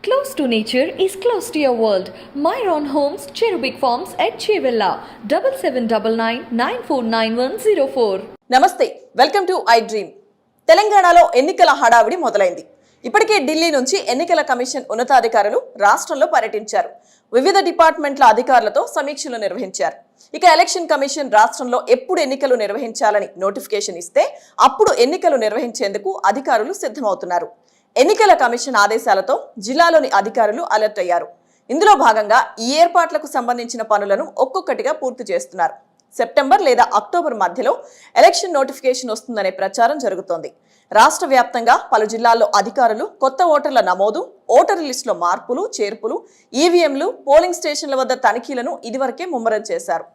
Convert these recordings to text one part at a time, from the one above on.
Close to nature is close to your world. Myron Homes, Cherubic Farms at Chevilla, 7799949104. నమస్తే, welcome to I dream. తెలంగాణలో ఎన్నికల హడావిడి మొదలైంది. ఇప్పటికే ఢిల్లీ నుంచి ఎన్నికల కమిషన్ ఉన్నతాధికారులు రాష్ట్రంలో పర్యటించారు. వివిధ డిపార్ట్మెంట్ల అధికారులతో సమీక్షలు నిర్వహించారు. ఇక ఎలక్షన్ కమిషన్ రాష్ట్రంలో ఎప్పుడు ఎన్నికలు నిర్వహించాలని నోటిఫికేషన్ ఇస్తే అప్పుడు ఎన్నికలు నిర్వహించేందుకు అధికారులు సిద్ధమవుతున్నారు. ఎన్నికల కమిషన్ ఆదేశాలతో జిల్లాలోని అధికారులు అలర్ట్ అయ్యారు. ఇందులో భాగంగా ఈ ఏర్పాట్లకు సంబంధించిన పనులను ఒక్కొక్కటిగా పూర్తి చేస్తున్నారు. సెప్టెంబర్ లేదా అక్టోబర్ మధ్యలో ఎలక్షన్ నోటిఫికేషన్ వస్తుందనే ప్రచారం జరుగుతోంది. రాష్ట్ర వ్యాప్తంగా పలు జిల్లాల్లో అధికారులు కొత్త ఓటర్ల నమోదు, ఓటరు లిస్టులో మార్పులు, చేర్పులు, ఈవీఎంలు, పోలింగ్ స్టేషన్ల వద్ద తనిఖీలను ఇదివరకే ముమ్మరం చేశారు.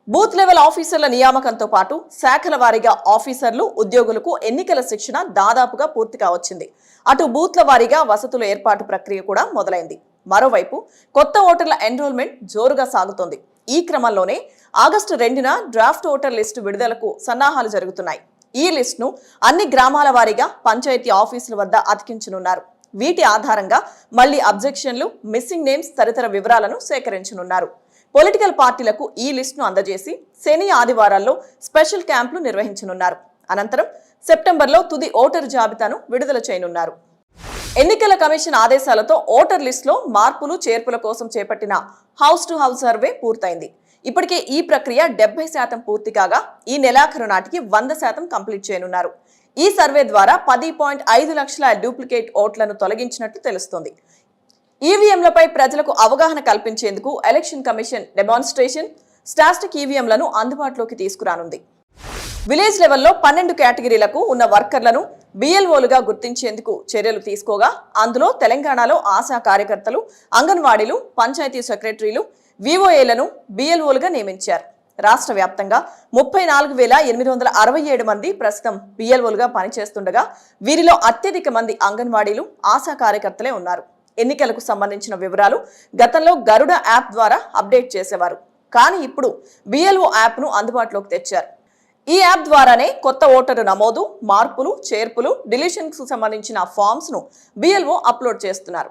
బూత్ లెవెల్ ఆఫీసర్ల నియామకంతో పాటు శాఖల వారీగా ఆఫీసర్లు, ఉద్యోగులకు ఎన్నికల శిక్షణ దాదాపుగా పూర్తిగా వచ్చింది. అటు బూత్ల వారీగా వసతుల ఏర్పాటు ప్రక్రియ కూడా మొదలైంది. మరోవైపు కొత్త ఓటర్ల ఎన్రోల్మెంట్ జోరుగా సాగుతోంది. ఈ క్రమంలోనే ఆగస్టు 2న డ్రాఫ్ట్ ఓటర్ లిస్టు విడుదలకు సన్నాహాలు జరుగుతున్నాయి. ఈ లిస్టును అన్ని గ్రామాల వారీగా పంచాయతీ ఆఫీసుల వద్ద అతికించనున్నారు. వీటి ఆధారంగా మళ్లీ అబ్జెక్షన్లు, మిస్సింగ్ నేమ్స్ తదితర వివరాలను సేకరించనున్నారు. పొలిటికల్ పార్టీలకు ఈ లిస్టును అందజేసి శని, ఆదివారాల్లో స్పెషల్ క్యాంపులు నిర్వహించనున్నారు. అనంతరం సెప్టెంబర్లో తుది ఓటరు జాబితాను విడుదల చేయనున్నారు. ఎన్నికల కమిషన్ ఆదేశాలతో ఓటర్ లిస్టులో మార్పులు, చేర్పుల కోసం చేపట్టిన హౌస్ టు హౌస్ సర్వే పూర్తయింది. ఇప్పటికే ఈ ప్రక్రియ 70% పూర్తి కాగా ఈ నెలాఖరు నాటికి 100% కంప్లీట్ చేయనున్నారు. ఈ సర్వే ద్వారా 10.5 లక్షల డూప్లికేట్ ఓట్లను తొలగించినట్టు తెలుస్తోంది. ఈవీఎంలపై ప్రజలకు అవగాహన కల్పించేందుకు ఎలక్షన్ కమిషన్ డెమాన్స్ట్రేషన్, స్టాటిక్ ఈవీఎంలను అందుబాటులోకి తీసుకురానుంది. విలేజ్ లెవెల్లో 12 కేటగిరీలకు ఉన్న వర్కర్లను బిఎల్ఓలుగా గుర్తించేందుకు చర్యలు తీసుకోగా అందులో తెలంగాణలో ఆశా కార్యకర్తలు, అంగన్వాడీలు, పంచాయతీ సెక్రటరీలు, విఓఏలను బిఎల్ఓలుగా నియమించారు. రాష్ట్ర వ్యాప్తంగా 34,867 మంది ప్రస్తుతం బిఎల్ఓలుగా పనిచేస్తుండగా వీరిలో అత్యధిక మంది అంగన్వాడీలు, ఆశా కార్యకర్తలే ఉన్నారు. ఎన్నికలకు సంబంధించిన వివరాలు గతంలో గరుడ యాప్ ద్వారా అప్డేట్ చేసేవారు. కానీ ఇప్పుడు బిఎల్ఓ యాప్ను అందుబాటులోకి తెచ్చారు. ఈ యాప్ ద్వారానే కొత్త ఓటరు నమోదు, మార్పులు, చేర్పులు, డిలీషన్కు సంబంధించిన ఫామ్స్ ను బిఎల్ఓ అప్లోడ్ చేస్తున్నారు.